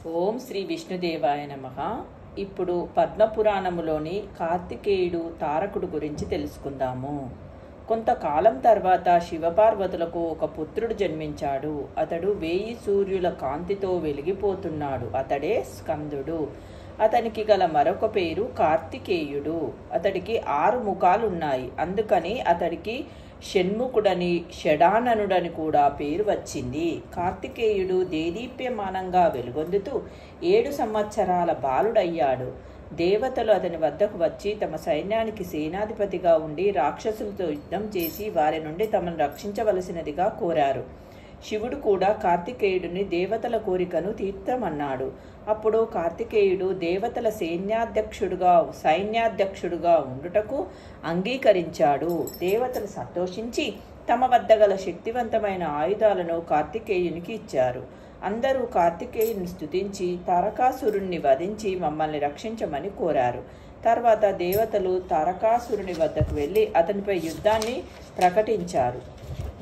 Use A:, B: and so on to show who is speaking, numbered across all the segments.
A: ఓం శ్రీ విష్ణుదేవాయ నమః. ఇప్పుడు పద్మపురాణములోని కార్తికేయుడు తారకుడు గురించి తెలుసుకుందాము. కొంతకాలం తర్వాత శివపార్వతులకు ఒక పుత్రుడు జన్మించాడు. అతడు 1000 సూర్యుల కాంతితో వెలిగిపోతున్నాడు. అతడే స్కందుడు. అతనికి గల మరొక పేరు కార్తికేయుడు. అతడికి 6 ముఖాలున్నాయి. అందుకని అతడికి షణ్ముఖుడని, షడాననుడని కూడా పేరు వచ్చింది. కార్తికేయుడు దేదీప్యమానంగా వెలుగొందుతూ 7 సంవత్సరాల బాలుడయ్యాడు. దేవతలు అతని వద్దకు వచ్చి తమ సైన్యానికి సేనాధిపతిగా ఉండి రాక్షసులతో యుద్ధం చేసి వారి నుండి తమను రక్షించవలసినదిగా కోరారు. శివుడు కూడా కార్తికేయుడిని దేవతల కోరికను తీర్చమన్నాడు. అప్పుడు కార్తికేయుడు దేవతల సైన్యాధ్యక్షుడుగా ఉండుటకు అంగీకరించాడు. దేవతలు సంతోషించి తమ వద్ద గల శక్తివంతమైన ఆయుధాలను కార్తికేయునికి ఇచ్చారు. అందరూ కార్తికేయుని స్తుతించి తారకాసురుణ్ణి వధించి మమ్మల్ని రక్షించమని కోరారు. తర్వాత దేవతలు తారకాసురుని వద్దకు వెళ్ళి అతనిపై యుద్ధాన్ని ప్రకటించారు.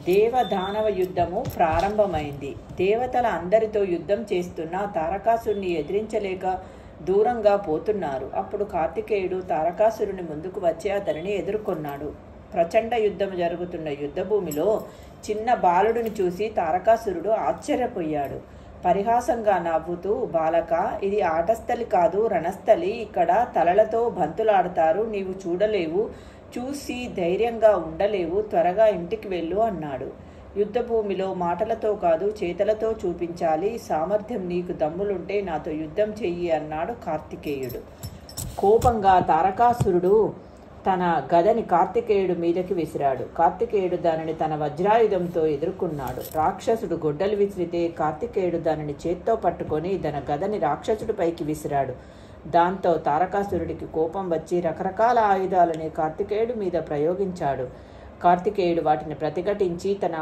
A: దేవదానవ యుద్ధము ప్రారంభమైంది. దేవతల అందరితో యుద్ధం చేస్తున్న తారకాసురుని ఎదిరించలేక దూరంగా పోతున్నారు. అప్పుడు కార్తికేయుడు తారకాసురుని ముందుకు వచ్చి అతనిని ఎదుర్కొన్నాడు. ప్రచండ యుద్ధం జరుగుతున్న యుద్ధభూమిలో చిన్న బాలుడిని చూసి తారకాసురుడు ఆశ్చర్యపోయాడు. పరిహాసంగా నవ్వుతూ, బాలక, ఇది ఆటస్థలి కాదు, రణస్థలి. ఇక్కడ తలలతో బంతులాడతారు. నీవు చూడలేవు, చూసి ధైర్యంగా ఉండలేవు. త్వరగా ఇంటికి వెళ్ళు అన్నాడు. యుద్ధభూమిలో మాటలతో కాదు, చేతలతో చూపించాలి. సామర్థ్యం నీకు దమ్ములుంటే నాతో యుద్ధం చెయ్యి అన్నాడు కార్తికేయుడు. కోపంగా తారకాసురుడు తన గదని కార్తికేయుడు మీదకి విసిరాడు. కార్తికేయుడు దానిని తన వజ్రాయుధంతో ఎదుర్కొన్నాడు. రాక్షసుడు గొడ్డలు విసిరితే కార్తికేయుడు దానిని చేత్తో పట్టుకొని తన గదని రాక్షసుడిపైకి విసిరాడు. దాంతో తారకాసురుడికి కోపం వచ్చి రకరకాల ఆయుధాలని కార్తికేయుడి మీద ప్రయోగించాడు. కార్తికేయుడు వాటిని ప్రతిఘటించి తన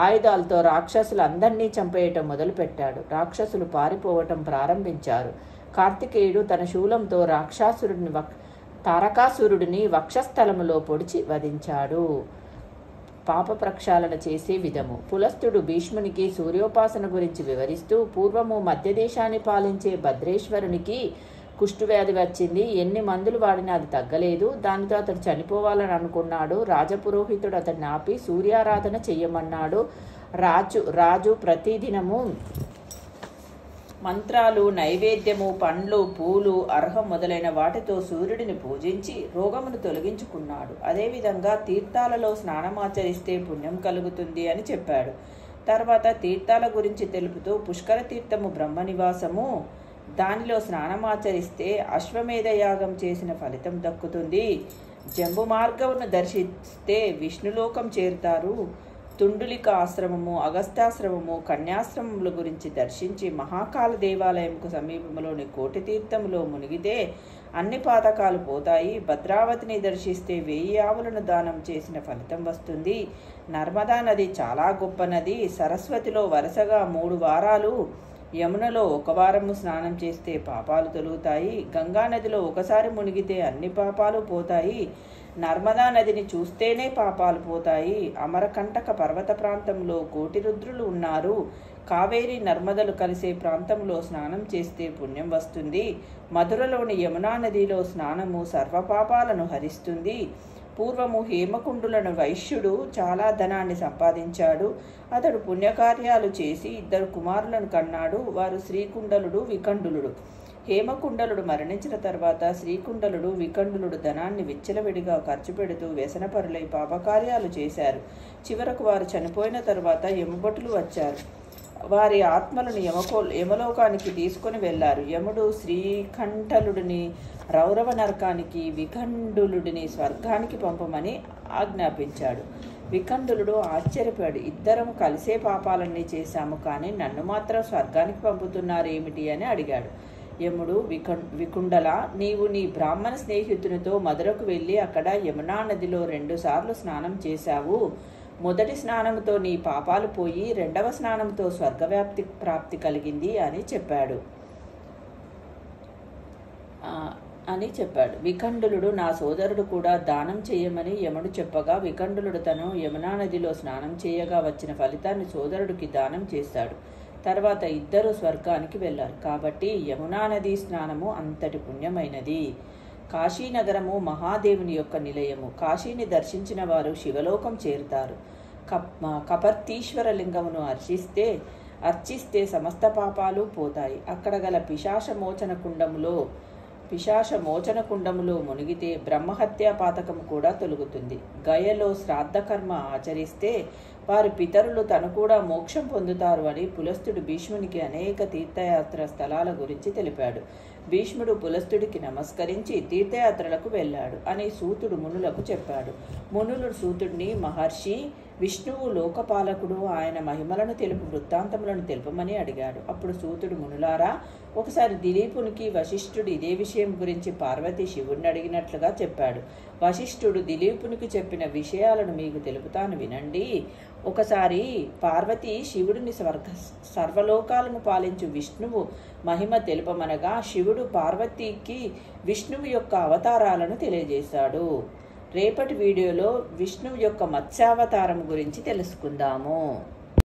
A: ఆయుధాలతో రాక్షసులందరినీ చంపేయటం మొదలుపెట్టాడు. రాక్షసులు పారిపోవటం ప్రారంభించారు. కార్తికేయుడు తన శూలంతో తారకాసురుడిని వక్షస్థలములో పొడిచి వధించాడు. పాప ప్రక్షాళన చేసే విధము. పులస్తుడు భీష్మునికి సూర్యోపాసన గురించి వివరిస్తూ, పూర్వము మధ్యదేశాన్ని పాలించే భద్రేశ్వరునికి కుష్ఠవ్యాధి వచ్చింది. ఎన్ని మందులు వాడినా అది తగ్గలేదు. దానితో అతడు చనిపోవాలని అనుకున్నాడు. రాజపురోహితుడు అతన్ని ఆపి సూర్యారాధన చెయ్యమన్నాడు. రాజు ప్రతిదినము మంత్రాలు, నైవేద్యము, పండ్లు, పూలు, అర్హం మొదలైన వాటితో సూర్యుడిని పూజించి రోగమును తొలగించుకున్నాడు. అదేవిధంగా తీర్థాలలో స్నానమాచరిస్తే పుణ్యం కలుగుతుంది అని చెప్పాడు. తర్వాత తీర్థాల గురించి తెలుపుతూ, పుష్కర తీర్థము బ్రహ్మనివాసము. దానిలో స్నానమాచరిస్తే అశ్వమేధ యాగం చేసిన ఫలితం దక్కుతుంది. జంబు మార్గమును దర్శిస్తే విష్ణులోకం చేరుతారు. తుండులిక ఆశ్రమము, అగస్త్యాశ్రమము, కన్యాశ్రమముల గురించి దర్శించి మహాకాల దేవాలయంకు సమీపంలోని కోటి తీర్థములో మునిగితే అన్ని పాతకాలు పోతాయి. భద్రావతిని దర్శిస్తే 1000 ఆవులను దానం చేసిన ఫలితం వస్తుంది. నర్మదా నది చాలా గొప్ప నది. సరస్వతిలో వరుసగా 3 వారాలు, యమునలో 1 వారము స్నానం చేస్తే పాపాలు తొలుగుతాయి. గంగానదిలో ఒకసారి మునిగితే అన్ని పాపాలు పోతాయి. నర్మదా నదిని చూస్తేనే పాపాలు పోతాయి. అమరకంటక పర్వత ప్రాంతంలో కోటి రుద్రులు ఉన్నారు. కావేరి నర్మదలు కలిసే ప్రాంతంలో స్నానం చేస్తే పుణ్యం వస్తుంది. మధురలోని యమునా నదిలో స్నానము సర్వపాపాలను హరిస్తుంది. పూర్వము హేమకుండులను వైశ్యుడు చాలా ధనాన్ని సంపాదించాడు. అతడు పుణ్యకార్యాలు చేసి 2 కుమారులను కన్నాడు. వారు శ్రీకుండలుడు, వికండులుడు. హేమకుండలుడు మరణించిన తర్వాత శ్రీకుండలుడు, వికండులుడు ధనాన్ని విచ్చలవిడిగా ఖర్చు పెడుతూ వ్యసనపరులై పాపకార్యాలు చేశారు. చివరకు వారు చనిపోయిన తర్వాత యమభటులు వచ్చారు. వారి ఆత్మలను యమలోకానికి తీసుకొని వెళ్లారు. యముడు శ్రీకంఠలుడిని రౌరవ నరకానికి, వికండులుడిని స్వర్గానికి పంపమని ఆజ్ఞాపించాడు. వికండులుడు ఆశ్చర్యపడి, ఇద్దరం కలిసే పాపాలన్నీ చేశాము, కానీ నన్ను మాత్రం స్వర్గానికి పంపుతున్నారేమిటి అని అడిగాడు. యముడు, వికుండల, నీవు నీ బ్రాహ్మణ స్నేహితునితో మధురకు వెళ్ళి అక్కడ యమునా నదిలో 2 సార్లు స్నానం చేశావు. మొదటి స్నానంతో నీ పాపాలు పోయి 2వ స్నానంతో ప్రాప్తి కలిగింది అని చెప్పాడు. వికండులుడు, నా సోదరుడు కూడా దానం చేయమని యముడు చెప్పగా వికండులుడు తను యమునా నదిలో స్నానం చేయగా వచ్చిన ఫలితాన్ని సోదరుడికి దానం చేశాడు. తర్వాత ఇద్దరు స్వర్గానికి వెళ్ళారు. కాబట్టి యమునా నదీ స్నానము అంతటి పుణ్యమైనది. కాశీనగరము మహాదేవుని యొక్క నిలయము. కాశీని దర్శించిన వారు శివలోకం చేరుతారు. కపర్తీశ్వర లింగమును అర్చిస్తే సమస్త పాపాలు పోతాయి. అక్కడ గల పిశాచమోచన కుండములో మునిగితే బ్రహ్మహత్యా పాతకము కూడా తొలుగుతుంది. గయలో శ్రాద్ధకర్మ ఆచరిస్తే వారి పితరులు తను కూడా మోక్షం పొందుతారు అని పులస్తుడు భీష్మునికి అనేక తీర్థయాత్ర స్థలాల గురించి తెలిపాడు. భీష్ముడు పులస్తుడికి నమస్కరించి తీర్థయాత్రలకు వెళ్ళాడు అని సూతుడు మునులకు చెప్పాడు. మునులు సూతుడిని, మహర్షి, విష్ణువు లోకపాలకుడు, ఆయన మహిమలను తెలుపు వృత్తాంతములను తెలుపమని అడిగాడు. అప్పుడు సూతుడు, మునులారా, ఒకసారి దిలీపునికి వశిష్ఠుడు ఇదే విషయం గురించి పార్వతి శివుడిని అడిగినట్లుగా చెప్పాడు. వశిష్ఠుడు దిలీపునికి చెప్పిన విషయాలను మీకు తెలుపుతాను వినండి. ఒకసారి పార్వతి శివుడిని సర్వలోకాలను పాలించు విష్ణువు మహిమ తెలుపమనగా శివుడు పార్వతికి విష్ణువు యొక్క అవతారాలను తెలియజేశాడు. రేపటి వీడియోలో విష్ణువు యొక్క మత్స్యావతారం గురించి తెలుసుకుందాము.